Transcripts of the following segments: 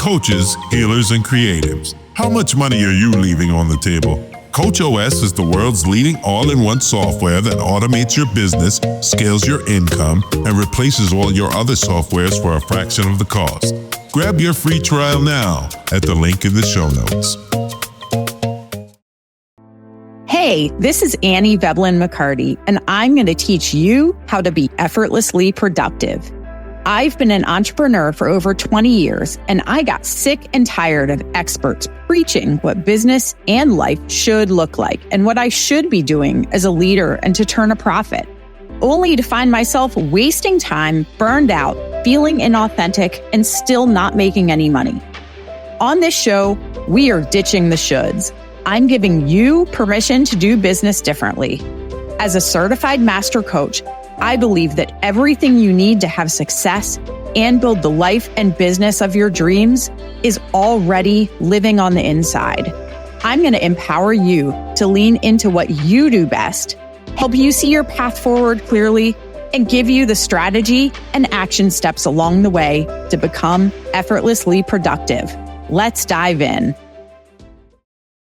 coaches, healers, and creatives. How much money are you leaving on the table? CoachOS is the world's leading all-in-one software that automates your business, scales your income, and replaces all your other softwares for a fraction of the cost. Grab your free trial now at the link in the show notes. Hey, this is Annie Veblen McCarty, and I'm going to teach you how to be effortlessly productive. I've been an entrepreneur for over 20 years, and I got sick and tired of experts preaching what business and life should look like and what I should be doing as a leader and to turn a profit, only to find myself wasting time, burned out, feeling inauthentic, and still not making any money. On this show, we are ditching the shoulds. I'm giving you permission to do business differently. As a certified master coach, I believe that everything you need to have success and build the life and business of your dreams is already living on the inside. I'm going to empower you to lean into what you do best, help you see your path forward clearly, and give you the strategy and action steps along the way to become effortlessly productive. Let's dive in.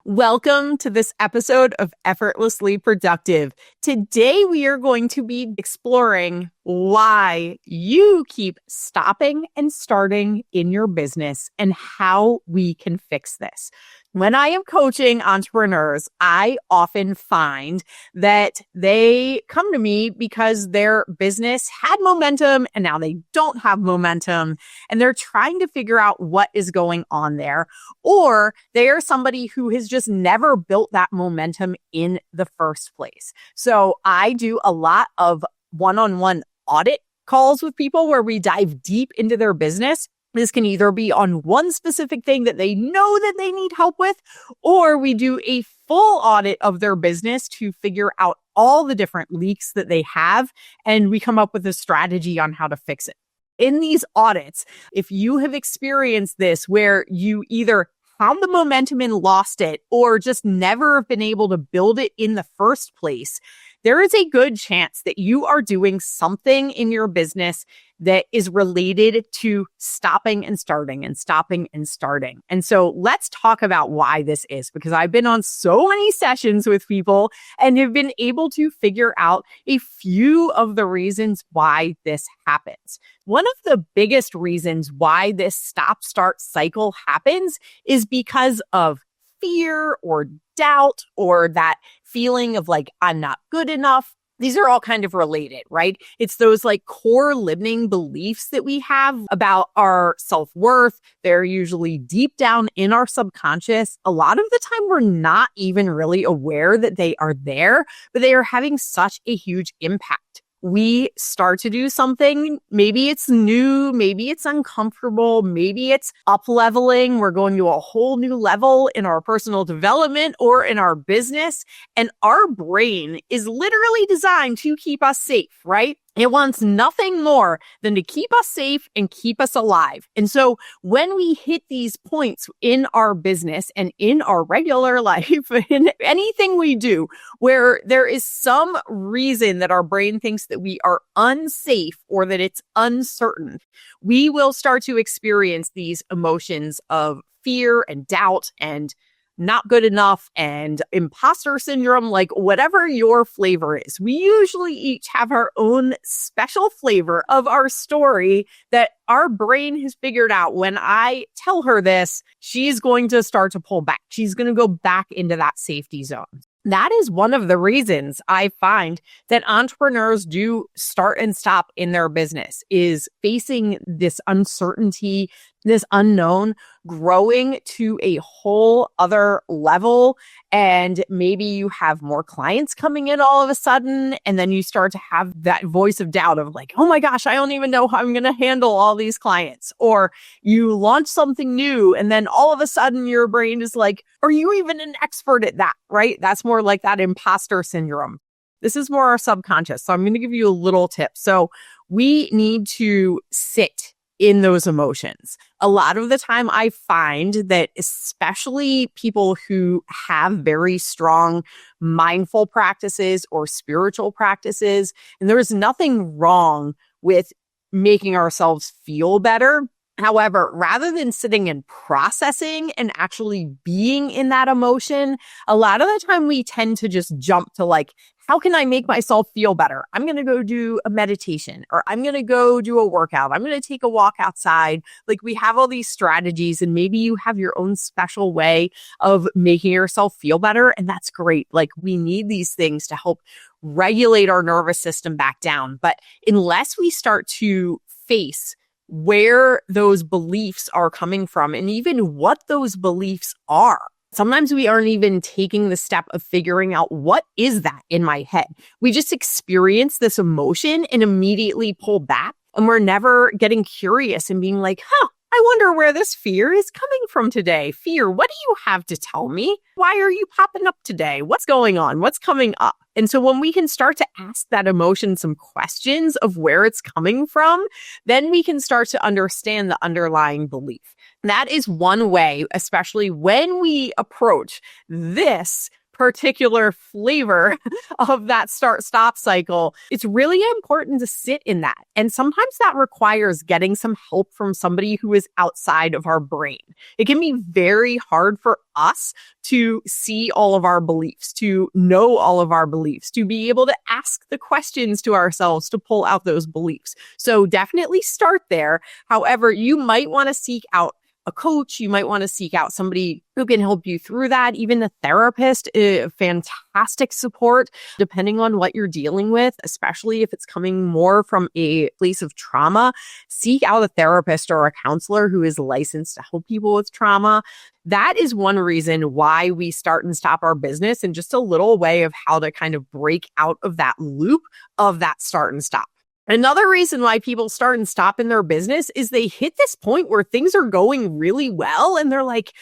Welcome to this episode of Effortlessly Productive. Today, we are going to be exploring why you keep stopping and starting in your business and how we can fix this. When I am coaching entrepreneurs, I often find that they come to me because their business had momentum and now they don't have momentum and they're trying to figure out what is going on there. Or they are somebody who has just never built that momentum in the first place. So I do a lot of one-on-one audit calls with people where we dive deep into their business. This can either be on one specific thing that they know that they need help with, or we do a full audit of their business to figure out all the different leaks that they have, and we come up with a strategy on how to fix it. In these audits, if you have experienced this where you either found the momentum and lost it, or just never have been able to build it in the first place, there is a good chance that you are doing something in your business that is related to stopping and starting and stopping and starting. And so let's talk about why this is, because I've been on so many sessions with people and have been able to figure out a few of the reasons why this happens. One of the biggest reasons why this stop-start cycle happens is because of fear or doubt or that feeling of like, I'm not good enough. These are all kind of related, right? It's those like core limiting beliefs that we have about our self-worth. They're usually deep down in our subconscious. A lot of the time, we're not even really aware that they are there, but they are having such a huge impact. We start to do something, maybe it's new, maybe it's uncomfortable, maybe it's up-leveling. We're going to a whole new level in our personal development or in our business. And our brain is literally designed to keep us safe, right? It wants nothing more than to keep us safe and keep us alive. And so when we hit these points in our business and in our regular life, in anything we do, where there is some reason that our brain thinks that we are unsafe or that it's uncertain, we will start to experience these emotions of fear and doubt and not good enough and imposter syndrome, like whatever your flavor is. We usually each have our own special flavor of our story that our brain has figured out. When I tell her this, she's going to start to pull back. She's going to go back into that safety zone. That is one of the reasons I find that entrepreneurs do start and stop in their business, is facing this uncertainty, this unknown, growing to a whole other level. And maybe you have more clients coming in all of a sudden, and then you start to have that voice of doubt of like, oh my gosh, I don't even know how I'm going to handle all these clients. Or you launch something new, and then all of a sudden your brain is like, are you even an expert at that? Right? That's more like that imposter syndrome. This is more our subconscious. So I'm going to give you a little tip. So we need to sit in those emotions. A lot of the time I find that especially people who have very strong mindful practices or spiritual practices, and there's nothing wrong with making ourselves feel better, However, rather than sitting and processing and actually being in that emotion, a lot of the time we tend to just jump to like, how can I make myself feel better? I'm going to go do a meditation, or I'm going to go do a workout. I'm going to take a walk outside. Like, we have all these strategies, and maybe you have your own special way of making yourself feel better. And that's great. Like, we need these things to help regulate our nervous system back down. But unless we start to face where those beliefs are coming from and even what those beliefs are, sometimes we aren't even taking the step of figuring out what is that in my head. We just experience this emotion and immediately pull back, and we're never getting curious and being like, I wonder where this fear is coming from today. Fear, what do you have to tell me? Why are you popping up today? What's going on? What's coming up? And so when we can start to ask that emotion some questions of where it's coming from, then we can start to understand the underlying belief. That is one way, especially when we approach this particular flavor of that start-stop cycle. It's really important to sit in that. And sometimes that requires getting some help from somebody who is outside of our brain. It can be very hard for us to see all of our beliefs, to know all of our beliefs, to be able to ask the questions to ourselves to pull out those beliefs. So definitely start there. However, you might want to seek out a coach. You might want to seek out somebody who can help you through that. Even a therapist, fantastic support, depending on what you're dealing with, especially if it's coming more from a place of trauma. Seek out a therapist or a counselor who is licensed to help people with trauma. That is one reason why we start and stop our business, and just a little way of how to kind of break out of that loop of that start and stop. Another reason why people start and stop in their business is they hit this point where things are going really well and they're like,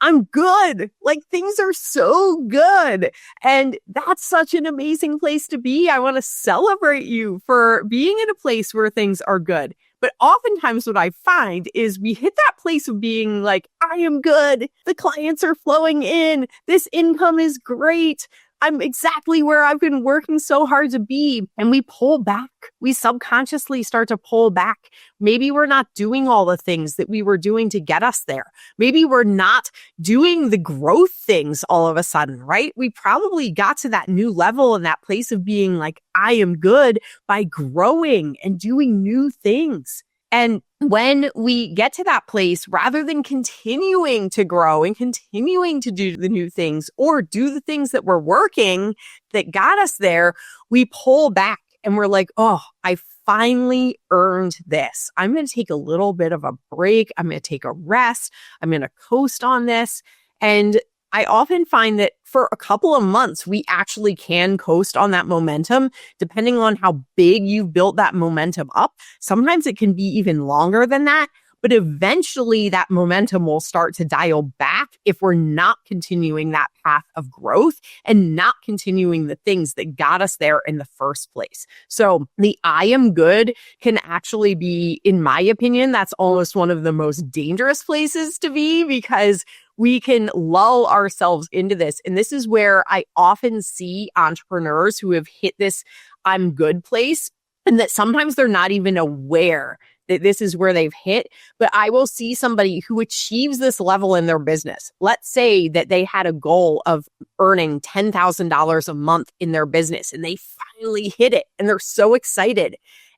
I'm good. Like, things are so good. And that's such an amazing place to be. I want to celebrate you for being in a place where things are good. But oftentimes what I find is we hit that place of being like, I am good. The clients are flowing in. This income is great. I'm exactly where I've been working so hard to be. And we pull back. We subconsciously start to pull back. Maybe we're not doing all the things that we were doing to get us there. Maybe we're not doing the growth things all of a sudden, right? We probably got to that new level and that place of being like, I am good, by growing and doing new things. And when we get to that place, rather than continuing to grow and continuing to do the new things or do the things that were working that got us there, we pull back and we're like, oh, I finally earned this. I'm going to take a little bit of a break. I'm going to take a rest. I'm going to coast on this. And I often find that for a couple of months, we actually can coast on that momentum, depending on how big you've built that momentum up. Sometimes it can be even longer than that, but eventually that momentum will start to dial back if we're not continuing that path of growth and not continuing the things that got us there in the first place. So the I am good can actually be, in my opinion, that's almost one of the most dangerous places to be, because we can lull ourselves into this. And this is where I often see entrepreneurs who have hit this I'm good place, and that sometimes they're not even aware that this is where they've hit. But I will see somebody who achieves this level in their business. Let's say that they had a goal of earning $10,000 a month in their business, and they finally hit it and they're so excited.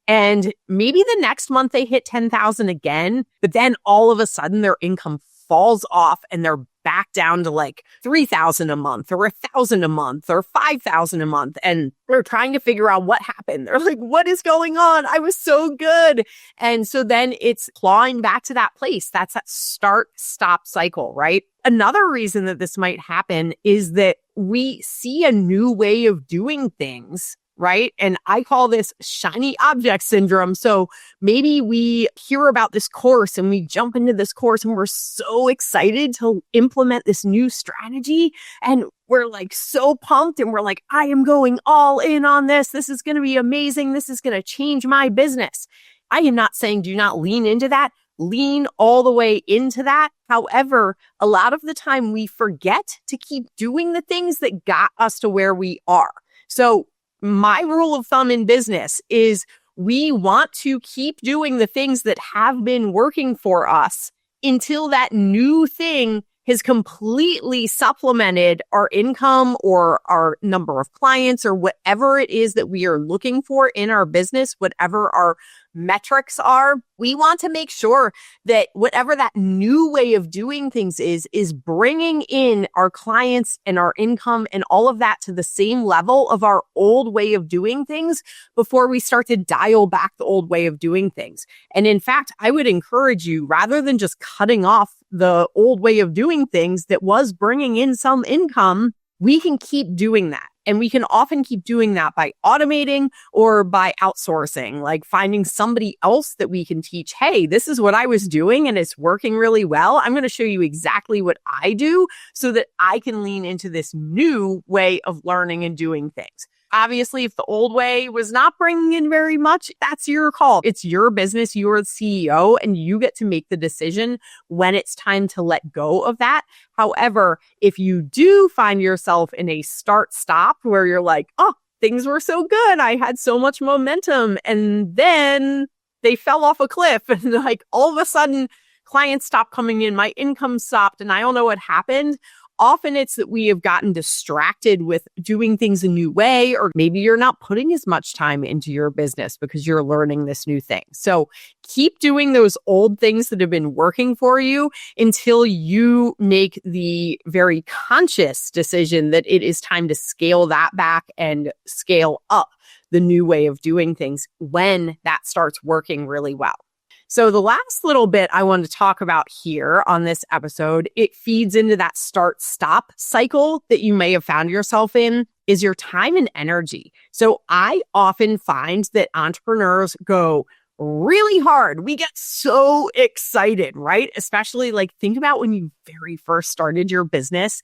And maybe the next month they hit 10,000 again, but then all of a sudden their income falls off and they're back down to like 3,000 a month or 1,000 a month or 5,000 a month. And they're trying to figure out what happened. They're like, what is going on? I was so good. And so then it's clawing back to that place. That's that start-stop cycle, right? Another reason that this might happen is that we see a new way of doing things, right? And I call this shiny object syndrome. So maybe we hear about this course and we jump into this course and we're so excited to implement this new strategy. And we're like so pumped and we're like, I am going all in on this. This is going to be amazing. This is going to change my business. I am not saying do not lean into that. Lean all the way into that. However, a lot of the time we forget to keep doing the things that got us to where we are. So my rule of thumb in business is We want to keep doing the things that have been working for us until that new thing has completely supplemented our income or our number of clients or whatever it is that we are looking for in our business, whatever our metrics are. We want to make sure that whatever that new way of doing things is bringing in our clients and our income and all of that to the same level of our old way of doing things before we start to dial back the old way of doing things. And in fact, I would encourage you, rather than just cutting off the old way of doing things that was bringing in some income, we can keep doing that. And we can often keep doing that by automating or by outsourcing, like finding somebody else that we can teach, hey, this is what I was doing and it's working really well. I'm going to show you exactly what I do so that I can lean into this new way of learning and doing things. Obviously, if the old way was not bringing in very much, that's your call. It's your business. You're the CEO and you get to make the decision when it's time to let go of that. However, if you do find yourself in a start-stop where you're like, oh, things were so good, I had so much momentum, and then they fell off a cliff and like all of a sudden clients stopped coming in, my income stopped, and I don't know what happened. Often it's that we have gotten distracted with doing things a new way, or maybe you're not putting as much time into your business because you're learning this new thing. So keep doing those old things that have been working for you until you make the very conscious decision that it is time to scale that back and scale up the new way of doing things when that starts working really well. So the last little bit I want to talk about here on this episode, it feeds into that start-stop cycle that you may have found yourself in, is your time and energy. So I often find that entrepreneurs go really hard. We get so excited, right? Especially like think about when you very first started your business,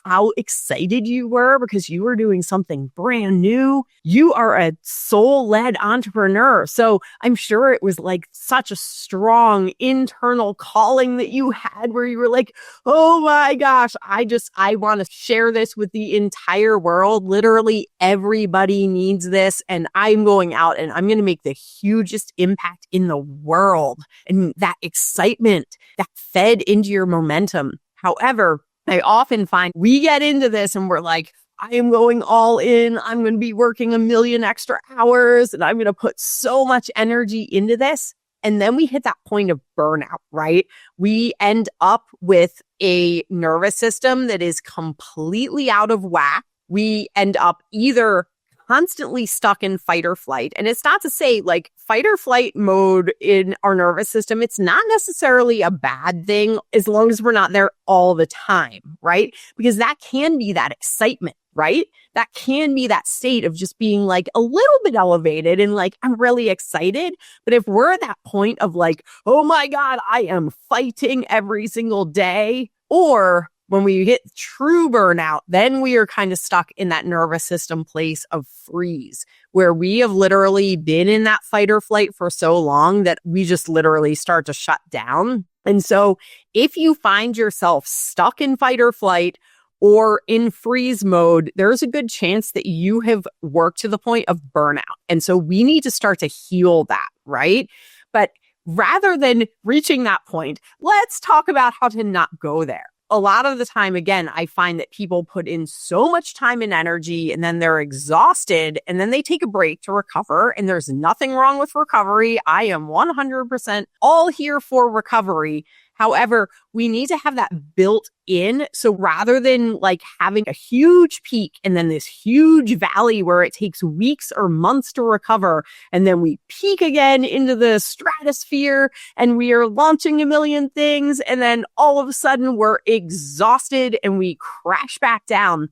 how excited you were because you were doing something brand new. You are a soul-led entrepreneur. So I'm sure it was like such a strong internal calling that you had where you were like, oh my gosh, I want to share this with the entire world. Literally everybody needs this. And I'm going out and I'm going to make the hugest impact in the world. And that excitement that fed into your momentum. However, I often find we get into this and we're like, I am going all in. I'm going to be working 1 million extra hours and I'm going to put so much energy into this. And then we hit that point of burnout, right? We end up with a nervous system that is completely out of whack. We end up either constantly stuck in fight or flight. And it's not to say like fight or flight mode in our nervous system, it's not necessarily a bad thing as long as we're not there all the time, right? Because that can be that excitement, right? That can be that state of just being like a little bit elevated and like, I'm really excited. But if we're at that point of like, oh my God, I am fighting every single day, or when we hit true burnout, then we are kind of stuck in that nervous system place of freeze, where we have literally been in that fight or flight for so long that we just literally start to shut down. And so if you find yourself stuck in fight or flight or in freeze mode, there's a good chance that you have worked to the point of burnout. And so we need to start to heal that, right? But rather than reaching that point, let's talk about how to not go there. A lot of the time, again, I find that people put in so much time and energy and then they're exhausted and then they take a break to recover. And there's nothing wrong with recovery. I am 100% all here for recovery. However, we need to have that built in. So rather than like having a huge peak and then this huge valley where it takes weeks or months to recover, and then we peak again into the stratosphere and we are launching 1 million things, and then all of a sudden we're exhausted and we crash back down.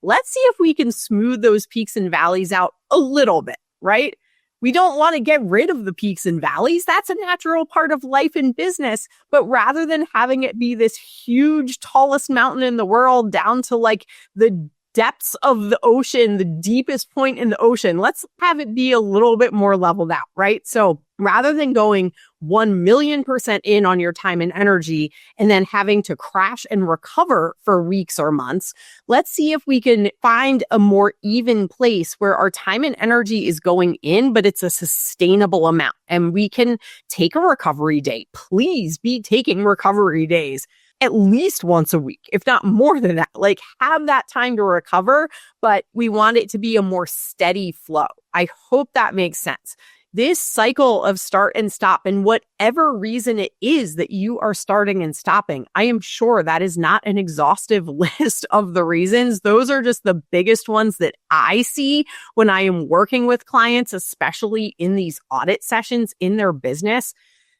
Let's see if we can smooth those peaks and valleys out a little bit, right? We don't want to get rid of the peaks and valleys. That's a natural part of life and business. But rather than having it be this huge, tallest mountain in the world down to like the depths of the ocean, the deepest point in the ocean. Let's have it be a little bit more leveled out, right? So rather than going 1,000,000% in on your time and energy and then having to crash and recover for weeks or months, let's see if we can find a more even place where our time and energy is going in, but it's a sustainable amount. And we can take a recovery day. Please be taking recovery days at least once a week, if not more than that. Like, have that time to recover, but we want it to be a more steady flow. I hope that makes sense. This cycle of start and stop, and whatever reason it is that you are starting and stopping, I am sure that is not an exhaustive list of the reasons. Those are just the biggest ones that I see when I am working with clients, especially in these audit sessions in their business.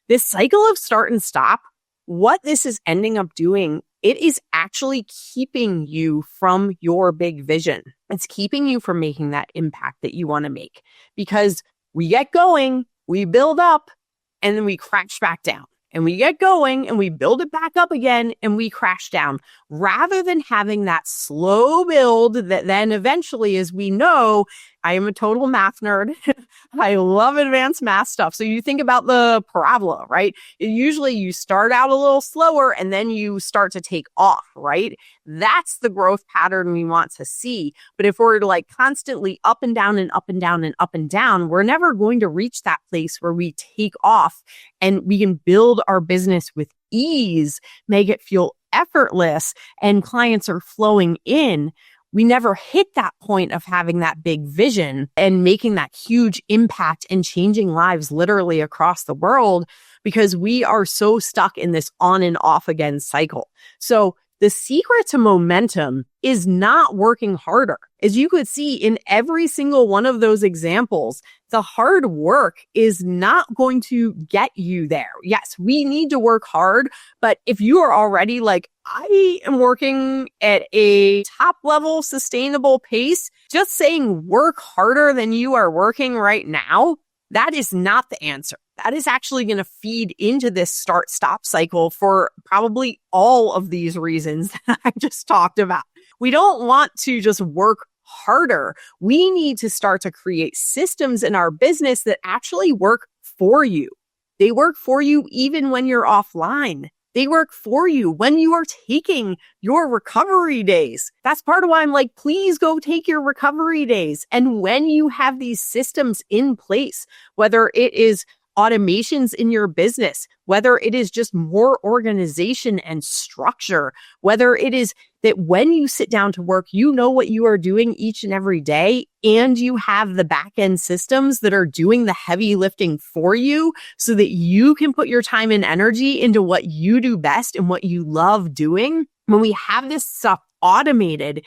This cycle of start and stop, what this is ending up doing, it is actually keeping you from your big vision. It's keeping you from making that impact that you want to make, because we get going, we build up, and then we crash back down. And we get going and we build it back up again and we crash down, rather than having that slow build that then eventually, as we know, I am a total math nerd. I love advanced math stuff. So you think about the parabola, right? Usually you start out a little slower and then you start to take off, right? That's the growth pattern we want to see. But if we're like constantly up and down and up and down and up and down, we're never going to reach that place where we take off and we can build our business with ease, make it feel effortless, and clients are flowing in. We never hit that point of having that big vision and making that huge impact and changing lives literally across the world, because we are so stuck in this on and off again cycle. So the secret to momentum is not working harder. As you could see in every single one of those examples, the hard work is not going to get you there. Yes, we need to work hard, but if you are already like, I am working at a top level sustainable pace, just saying work harder than you are working right now, that is not the answer. That is actually going to feed into this start-stop cycle for probably all of these reasons that I just talked about. We don't want to just work harder. We need to start to create systems in our business that actually work for you. They work for you even when you're offline. They work for you when you are taking your recovery days. That's part of why I'm like, please go take your recovery days. And when you have these systems in place, whether it is automations in your business, whether it is just more organization and structure, whether it is that when you sit down to work, you know what you are doing each and every day, and you have the back end systems that are doing the heavy lifting for you so that you can put your time and energy into what you do best and what you love doing. When we have this stuff automated,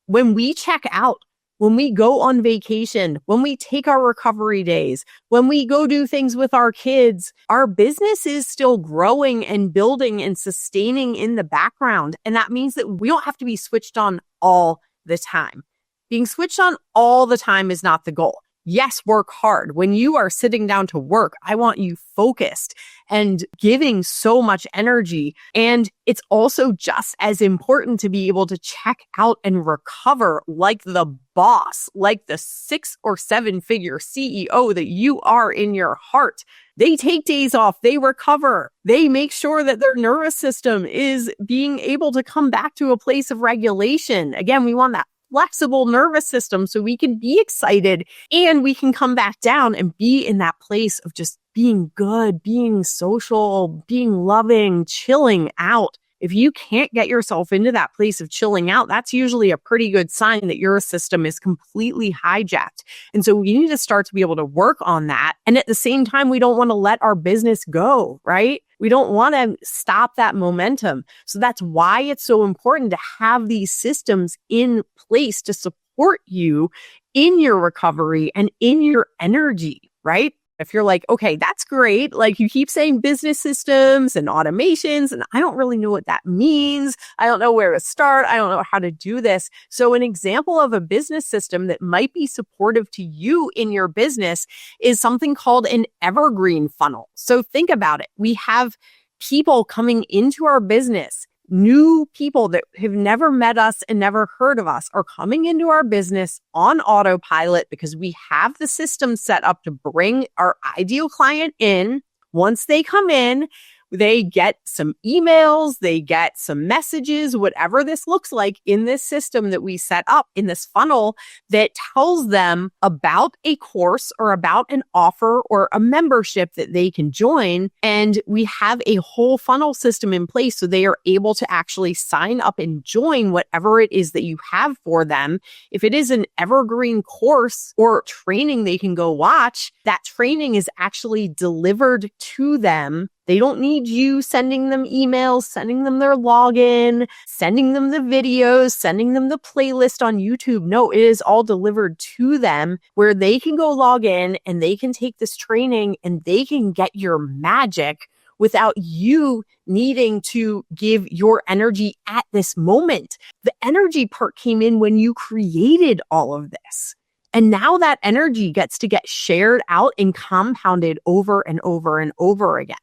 when we check out, when we go on vacation, when we take our recovery days, when we go do things with our kids, our business is still growing and building and sustaining in the background. And that means that we don't have to be switched on all the time. Being switched on all the time is not the goal. Yes, work hard. When you are sitting down to work, I want you focused and giving so much energy. And it's also just as important to be able to check out and recover like the boss, like the 6 or 7 figure CEO that you are in your heart. They take days off, they recover, they make sure that their nervous system is being able to come back to a place of regulation. Again, we want that flexible nervous system so we can be excited and we can come back down and be in that place of just being good, being social, being loving, chilling out. If you can't get yourself into that place of chilling out, that's usually a pretty good sign that your system is completely hijacked. And so we need to start to be able to work on that. And at the same time, we don't want to let our business go, right? We don't want to stop that momentum. So that's why it's so important to have these systems in place to support you in your recovery and in your energy, right? If you're like, okay, that's great. Like you keep saying business systems and automations, and I don't really know what that means. I don't know where to start. I don't know how to do this. So an example of a business system that might be supportive to you in your business is something called an evergreen funnel. So think about it. We have people coming into our business. new people that have never met us and never heard of us are coming into our business on autopilot because we have the system set up to bring our ideal client in. Once they come in, they get some emails, they get some messages, whatever this looks like in this system that we set up in this funnel that tells them about a course or about an offer or a membership that they can join. And we have a whole funnel system in place so they are able to actually sign up and join whatever it is that you have for them. If it is an evergreen course or training they can go watch, that training is actually delivered to them. They don't need you sending them emails, sending them their login, sending them the videos, sending them the playlist on YouTube. No, it is all delivered to them where they can go log in and they can take this training and they can get your magic without you needing to give your energy at this moment. The energy part came in when you created all of this. And now that energy gets to get shared out and compounded over and over and over again.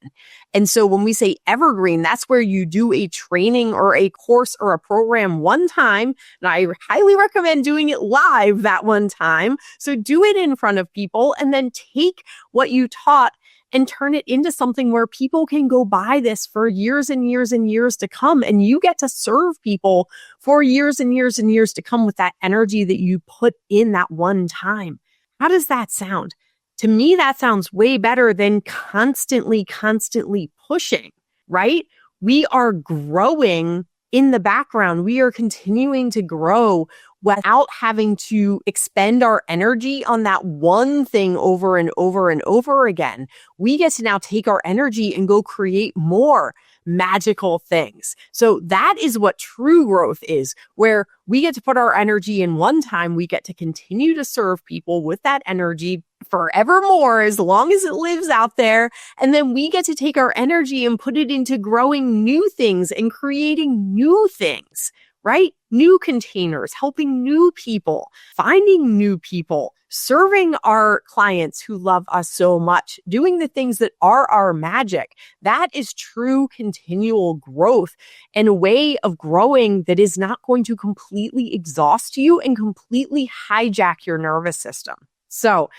And so when we say evergreen, that's where you do a training or a course or a program one time. And I highly recommend doing it live that one time. So do it in front of people and then take what you taught and turn it into something where people can go buy this for years and years and years to come. And you get to serve people for years and years and years to come with that energy that you put in that one time. How does that sound? To me, that sounds way better than constantly pushing, right? We are growing in the background. We are continuing to grow without having to expend our energy on that one thing over and over and over again. We get to now take our energy and go create more magical things. So that is what true growth is, where we get to put our energy in one time. We get to continue to serve people with that energy forevermore, as long as it lives out there. And then we get to take our energy and put it into growing new things and creating new things, right? New containers, helping new people, finding new people, serving our clients who love us so much, doing the things that are our magic. That is true continual growth and a way of growing that is not going to completely exhaust you and completely hijack your nervous system. So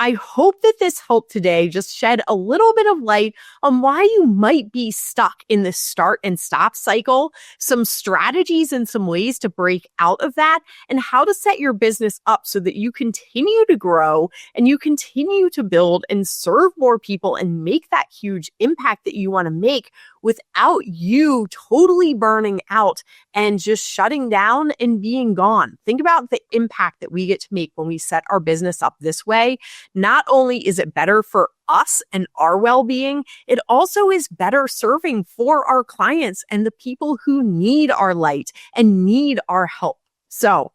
I hope that this helped today just shed a little bit of light on why you might be stuck in this start and stop cycle, some strategies and some ways to break out of that, and how to set your business up so that you continue to grow and you continue to build and serve more people and make that huge impact that you want to make without you totally burning out and just shutting down and being gone. Think about the impact that we get to make when we set our business up this way. Not only is it better for us and our well-being, it also is better serving for our clients and the people who need our light and need our help. So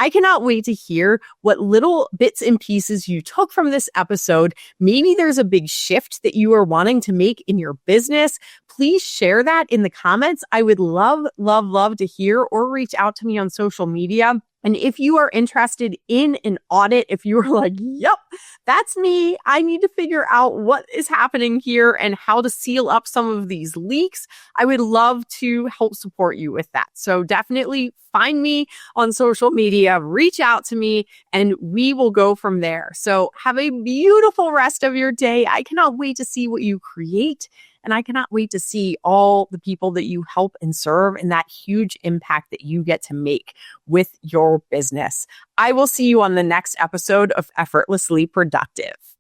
I cannot wait to hear what little bits and pieces you took from this episode. Maybe there's a big shift that you are wanting to make in your business. Please share that in the comments. I would love to hear, or reach out to me on social media. And if you are interested in an audit, if you are like, yep, that's me, I need to figure out what is happening here and how to seal up some of these leaks, I would love to help support you with that. So definitely find me on social media, reach out to me, and we will go from there. So have a beautiful rest of your day. I cannot wait to see what you create. And I cannot wait to see all the people that you help and serve and that huge impact that you get to make with your business. I will see you on the next episode of Effortlessly Productive.